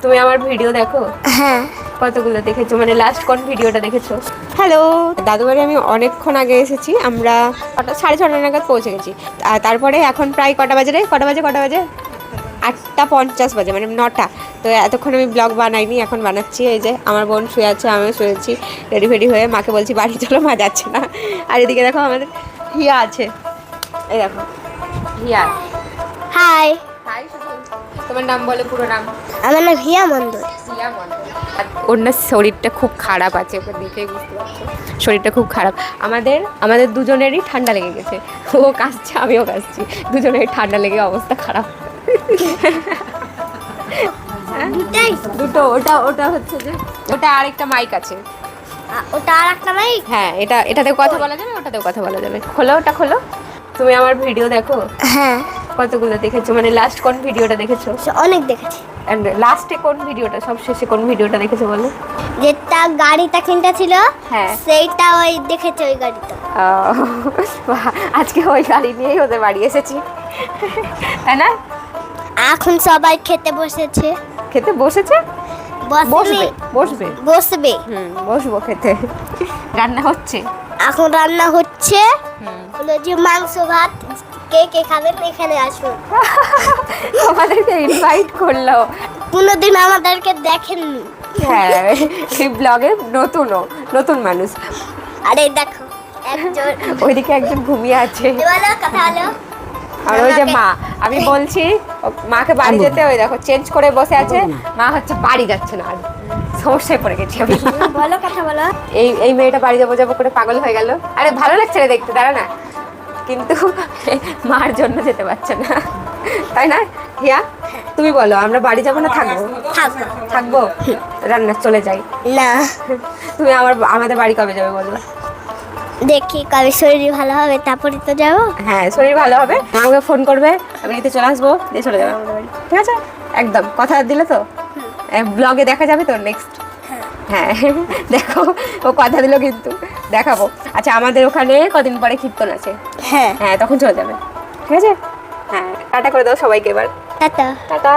তুমি আমার ভিডিও দেখো? হ্যাঁ। কতগুলো দেখেছো, মানে লাস্ট কোন ভিডিওটা দেখেছো? হ্যালো, দাদু বাড়ি আমি অনেকক্ষণ আগে এসেছি, আমরা 6:30 নাগাদ পৌঁছে গেছি। আর তারপরে এখন প্রায় কটা বাজে রে, কটা বাজে 8:50 বাজে, মানে 9টা। তো এতক্ষণ আমি ব্লগ বানাইনি, এখন বানাচ্ছি। এই যে আমার বোন শুয়ে আছে, আমিও শুয়েছি রেডি ফেডি হয়ে। মাকে বলছি বাড়ি চলো, মা যাচ্ছে না। আর এদিকে দেখো আমাদের হিয়া আছে, এই দেখো হিয়া। High, high. তোমার নাম বলো, পুরো নাম? আমার নাম হিয়া মন্ডল। ওর না শরীরটা খুব খারাপ আছে, ওকে দেখেই বুঝতে পারছো শরীরটা খুব খারাপ। আমাদের দুজনেরই ঠান্ডা লেগে গেছে, ও কাশছে আমিও কাশছি, দুজনেরই ঠান্ডা লেগে অবস্থা খারাপ। দুটো, ওটা হচ্ছে যে ওটা আরেকটা মাইক আছে, ওটা আর একটা মাইক। হ্যাঁ এটাতেও কথা বলা যাবে, ওটাতেও কথা বলা যাবে। খোলো, ওটা খোলো। তুমি আমার ভিডিও দেখো? হ্যাঁ। কতগুলো দেখেছো, মানে লাস্ট কোন ভিডিওটা দেখেছো? অনেক দেখেছি। লাস্টে কোন ভিডিওটা, সব শেষে কোন ভিডিওটা দেখেছো বলো? যেটা গাড়িটা কিনতে ছিল, হ্যাঁ সেইটা ওই দেখেছি, ওই গাড়িটা। আজকে ওই গাড়ি নিয়েই ওদের বাড়ি এসেছি, তাই না? এখন সবাই খেতে বসেছে। খেতে বসেছে? বসবে বসবে। বসবো খেতে। রান্না হচ্ছে এখন, রান্না হচ্ছে। হলো যে মাংস ভাত, কে কে খাবেন এখানে আসুন। আমাদেরকে ইনভাইট করলো, কোনোদিন আমাদেরকে দেখেননি। হ্যাঁ এই ব্লগে নতুন মানুষ। আরে দেখো একজন, ওইদিকে একজন ঘুমিয়ে আছে, বলো কথা বলো। আর ওই যে মা, আমি বলছি মাকে বাড়ি যেতে, ওই দেখো চেঞ্জ করে বসে আছে। মা হচ্ছে বাড়ি যাচ্ছে না, আর সমস্যায় পড়ে গেছি আমি। বলো কথা বলো। এই মেয়েটা বাড়ি যাবো করে পাগল হয়ে গেল। আরে ভালো লাগছে রে দেখতে, দাঁড়া না, কিন্তু মার জন্য যেতে পারছে না, তাই না হিয়া? তুমি বলো, আমরা বাড়ি যাবো না থাকবো? থাকবো। রান্না চলে যাই না, তুমি আমাদের বাড়ি কবে যাবে বলো? দেখি কবে শরীর ভালো হবে, তারপরে তো যাবো। হ্যাঁ শরীর ভালো হবে, আমাকে ফোন করবে, আমি নিতে চলে আসবো, দিয়ে চলে যাবে আমাদের বাড়ি, ঠিক আছে? একদম কথা দিলে তো? ব্লগে দেখা যাবে তো নেক্সট? হ্যাঁ দেখো, ও কথা দিল কিন্তু, দেখাবো। আচ্ছা আমাদের ওখানে কদিন পরে কীর্তন আছে, হ্যাঁ হ্যাঁ তখন চলে যাবে, ঠিক আছে? হ্যাঁ টাটা করে দাও সবাইকে এবার। টাটা। টাটা।